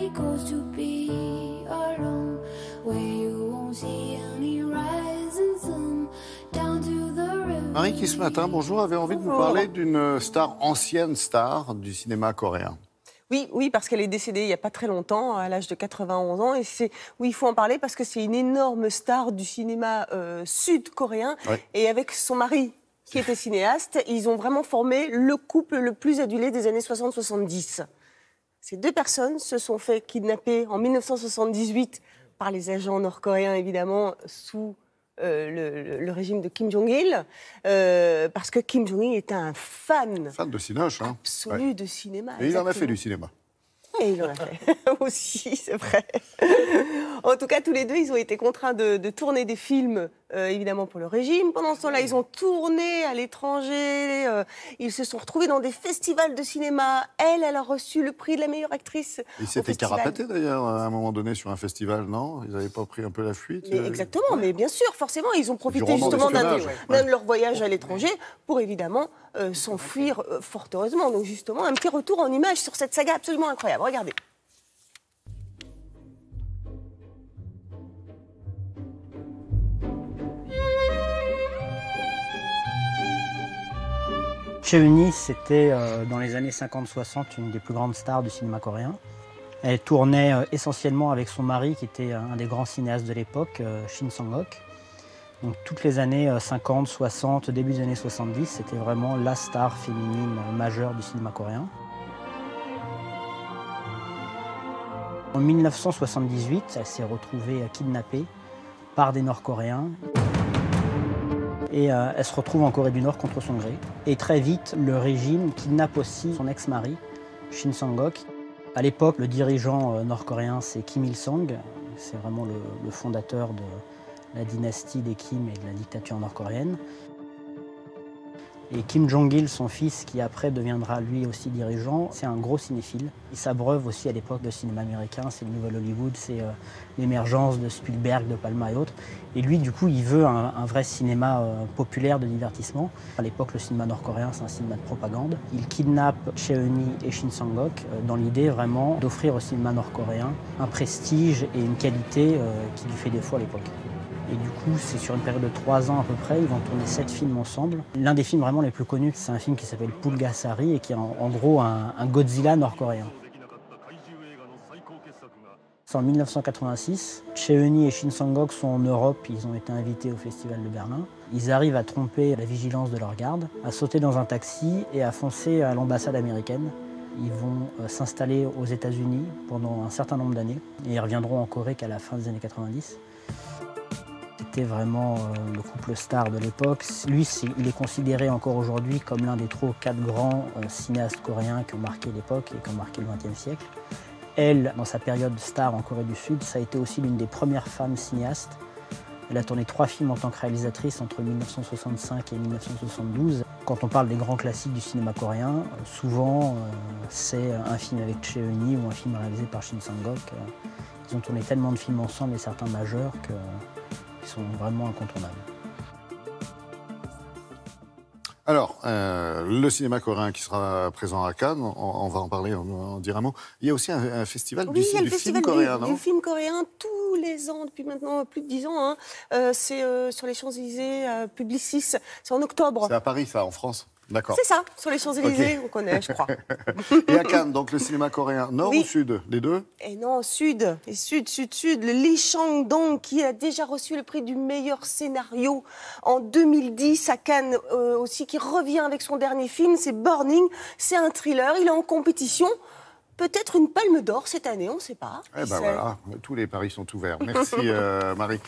it goes to be alone, where you won't see any rising sun, down to the river. Marie, qui ce matin, bonjour, avait envie de vous parler d'une star, ancienne star du cinéma coréen. Oui, parce qu'elle est décédée il n'y a pas très longtemps, à l'âge de 91 ans. Et oui, il faut en parler parce que c'est une énorme star du cinéma sud-coréen. Ouais. Et avec son mari, qui était cinéaste, ils ont vraiment formé le couple le plus adulé des années 60-70. Ces deux personnes se sont fait kidnapper en 1978 par les agents nord-coréens, évidemment, sous le régime de Kim Jong-il, parce que Kim Jong-il était un fan de cinoche, hein. Absolu de cinéma. Et il en a fait du cinéma. Et il en a fait aussi, c'est vrai. En tout cas, tous les deux, ils ont été contraints de tourner des films, évidemment, pour le régime. Pendant ce temps-là, ils ont tourné à l'étranger. Ils se sont retrouvés dans des festivals de cinéma. Elle a reçu le prix de la meilleure actrice. Ils s'étaient carapatés, d'ailleurs, à un moment donné, sur un festival, non? Ils n'avaient pas pris un peu la fuite? Exactement, mais bien sûr, forcément. Ils ont profité justement d'un de leur voyage à l'étranger pour, évidemment, s'enfuir fort heureusement. Donc, justement, un petit retour en images sur cette saga absolument incroyable. Regardez. Chae Eun-hee, c'était dans les années 50-60 une des plus grandes stars du cinéma coréen. Elle tournait essentiellement avec son mari, qui était un des grands cinéastes de l'époque, Shin Sang-ok. Donc toutes les années 50, 60, début des années 70, c'était vraiment la star féminine majeure du cinéma coréen. En 1978, elle s'est retrouvée kidnappée par des Nord-Coréens. Et elle se retrouve en Corée du Nord contre son gré. Et très vite, le régime kidnappe aussi son ex-mari, Shin Sang-ok. À l'époque, le dirigeant nord-coréen, c'est Kim Il-sung. C'est vraiment le fondateur de la dynastie des Kim et de la dictature nord-coréenne. Et Kim Jong-il, son fils, qui après deviendra lui aussi dirigeant, c'est un gros cinéphile. Il s'abreuve aussi à l'époque de cinéma américain, c'est le nouvel Hollywood, c'est l'émergence de Spielberg, de Palma et autres. Et lui, du coup, il veut un vrai cinéma populaire de divertissement. À l'époque, le cinéma nord-coréen, c'est un cinéma de propagande. Il kidnappe Chae Eun-hee et Shin Sang-ok dans l'idée vraiment d'offrir au cinéma nord-coréen un prestige et une qualité qui lui fait défaut à l'époque. Et du coup, c'est sur une période de 3 ans à peu près, ils vont tourner 7 films ensemble. L'un des films vraiment les plus connus, c'est un film qui s'appelle Pulgasari et qui est en gros un Godzilla nord-coréen. C'est en 1986. Chae Eun-hee et Shin Sang-ok sont en Europe, ils ont été invités au Festival de Berlin. Ils arrivent à tromper la vigilance de leur garde, à sauter dans un taxi et à foncer à l'ambassade américaine. Ils vont s'installer aux États-Unis pendant un certain nombre d'années et ils reviendront en Corée qu'à la fin des années 90. C'était vraiment le couple star de l'époque. Lui, il est considéré encore aujourd'hui comme l'un des 3 ou 4 grands cinéastes coréens qui ont marqué l'époque et qui ont marqué le XXe siècle. Elle, dans sa période star en Corée du Sud, ça a été aussi l'une des premières femmes cinéastes. Elle a tourné 3 films en tant que réalisatrice entre 1965 et 1972. Quand on parle des grands classiques du cinéma coréen, souvent c'est un film avec Chae Eun-hee ou un film réalisé par Shin Sang-ok. Ils ont tourné tellement de films ensemble et certains majeurs qu'ils sont vraiment incontournables. Alors, le cinéma coréen qui sera présent à Cannes, on va en parler, en dire un mot. Il y a aussi un festival du film coréen, non? Du film coréen, tous les ans, depuis maintenant plus de 10 ans. Hein. C'est sur les Champs-Élysées, Publicis, c'est en octobre. C'est à Paris, ça, en France? D'accord. C'est ça, sur les Champs-Élysées, on connaît, je crois. Et à Cannes, donc le cinéma coréen, nord ou sud? Les deux? Et non, sud. Et sud. Le Lee Chang-dong, qui a déjà reçu le prix du meilleur scénario en 2010 à Cannes aussi, qui revient avec son dernier film, c'est Burning. C'est un thriller, il est en compétition. Peut-être une palme d'or cette année, on ne sait pas. Eh ben voilà, tous les paris sont ouverts. Merci Marie.